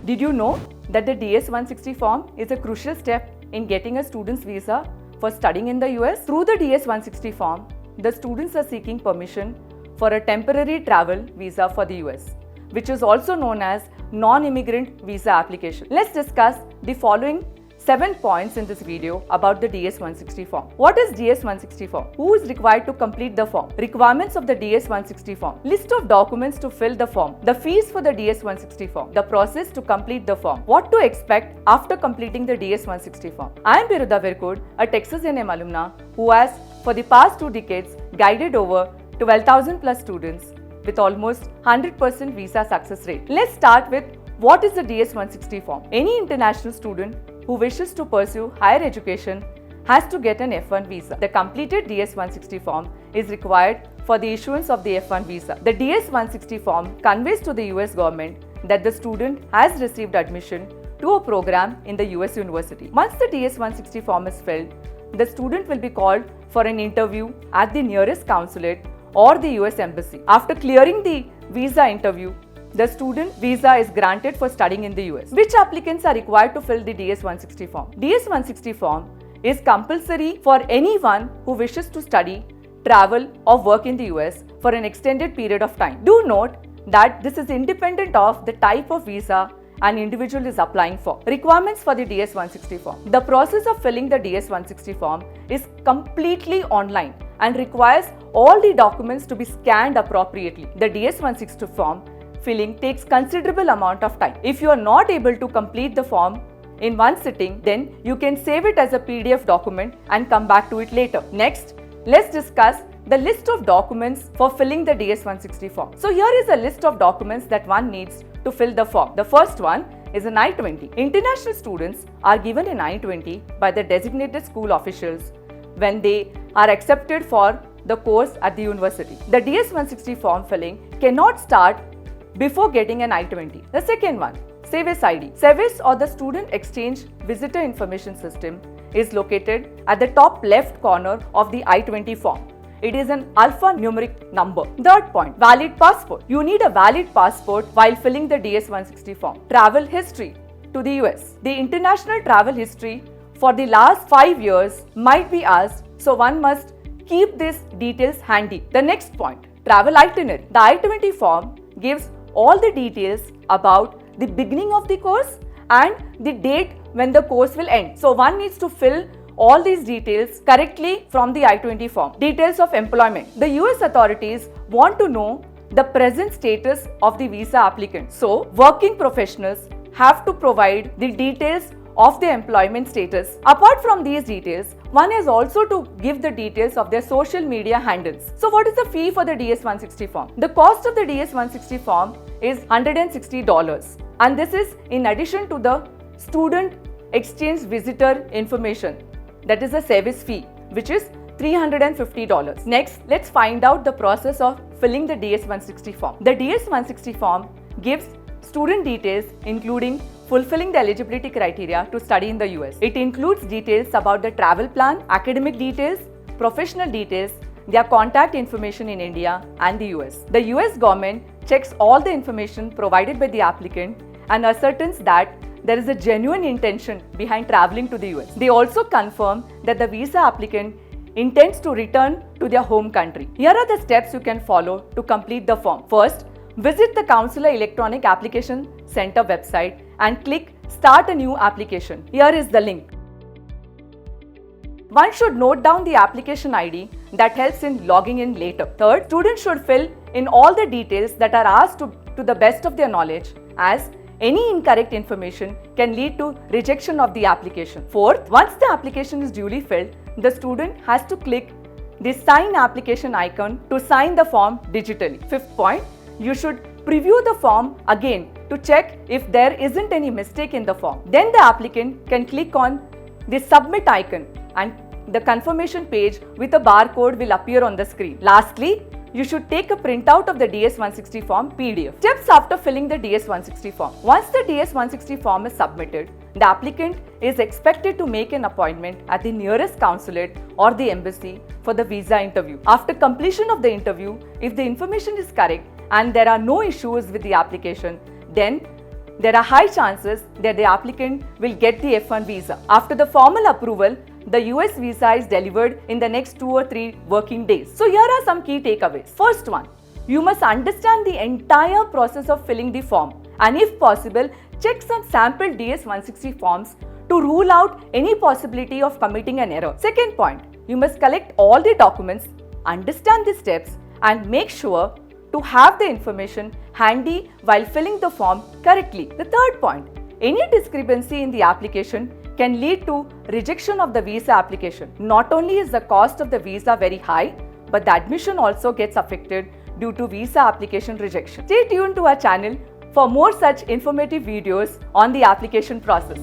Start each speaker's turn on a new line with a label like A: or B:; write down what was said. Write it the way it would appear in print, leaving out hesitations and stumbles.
A: Did you know that the DS-160 form is a crucial step in getting a student's visa for studying in the US? Through the DS-160 form, the students are seeking permission for a temporary travel visa for the US, which is also known as non-immigrant visa application. Let's discuss the following 7 points in this video about the DS-160 form. What is DS-160 form? Who is required to complete the form? Requirements of the DS-160 form. List of documents to fill the form. The fees for the DS-160 form. The process to complete the form. What to expect after completing the DS-160 form. I am Biruda Virkud, a Texas A&M alumna who has, for the past 2 decades, guided over 12,000 plus students with almost 100% visa success rate. Let's start with what is the DS-160 form. Any international student who wishes to pursue higher education has to get an F-1 visa. The completed DS-160 form is required for the issuance of the F-1 visa. The DS-160 form conveys to the US government that the student has received admission to a program in the US university. Once the DS-160 form is filled, the student will be called for an interview at the nearest consulate or the US embassy. After clearing the visa interview, the student visa is granted for studying in the US. Which applicants are required to fill the DS-160 form? DS-160 form is compulsory for anyone who wishes to study, travel or work in the US for an extended period of time. Do note that this is independent of the type of visa an individual is applying for. Requirements for the DS-160 form. The process of filling the DS-160 form is completely online and requires all the documents to be scanned appropriately. The DS-160 form filling takes considerable amount of time. If you are not able to complete the form in one sitting, then you can save it as a PDF document and come back to it later. Next, let's discuss the list of documents for filling the DS-160 form. So here is a list of documents that one needs to fill the form. The first one is an I-20. International students are given an I-20 by the designated school officials when they are accepted for the course at the university. The DS-160 form filling cannot start before getting an I-20. The second one, SEVIS ID. SEVIS, or the Student Exchange Visitor Information System, is located at the top left corner of the I-20 form. It is an alphanumeric number. Third point, valid passport. You need a valid passport while filling the DS-160 form. Travel history to the US. The international travel history for the last 5 years might be asked, so one must keep these details handy. The next point, travel itinerary. The I-20 form gives all the details about the beginning of the course and the date when the course will end. So one needs to fill all these details correctly from the I-20 form. Details of employment. The US authorities want to know the present status of the visa applicant. So working professionals have to provide the details of their employment status. Apart from these details, one is also to give the details of their social media handles. So what is the fee for the DS-160 form? The cost of the DS-160 form is $160, and this is in addition to the student exchange visitor information, that is a SEVIS fee, which is $350. Next, let's find out the process of filling the DS-160 form. The DS-160 form gives student details including fulfilling the eligibility criteria to study in the US. It includes details about the travel plan, academic details, professional details, their contact information in India and the US. The US government checks all the information provided by the applicant and ascertains that there is a genuine intention behind traveling to the US. They also confirm that the visa applicant intends to return to their home country. Here are the steps you can follow to complete the form. First, visit the Consular Electronic Application Center website and click Start a New Application. Here is the link. One should note down the application ID that helps in logging in later. Third, students should fill in all the details that are asked to the best of their knowledge, as any incorrect information can lead to rejection of the application. Fourth, once the application is duly filled, the student has to click the Sign Application icon to sign the form digitally. Fifth point, you should preview the form again to check if there isn't any mistake in the form. Then the applicant can click on the Submit icon and the confirmation page with a barcode will appear on the screen. Lastly, you should take a printout of the DS-160 form PDF. Steps after filling the DS-160 form. Once the DS-160 form is submitted, the applicant is expected to make an appointment at the nearest consulate or the embassy for the visa interview. After completion of the interview, if the information is correct and there are no issues with the application, then there are high chances that the applicant will get the F-1 visa. After the formal approval, the US visa is delivered in the next 2 or 3 working days. So here are some key takeaways. First one, you must understand the entire process of filling the form, and if possible, check some sample DS-160 forms to rule out any possibility of committing an error. Second point, you must collect all the documents, understand the steps, and make sure to have the information handy while filling the form correctly. The third point, any discrepancy in the application can lead to rejection of the visa application. Not only is the cost of the visa very high, but the admission also gets affected due to visa application rejection. Stay tuned to our channel for more such informative videos on the application process.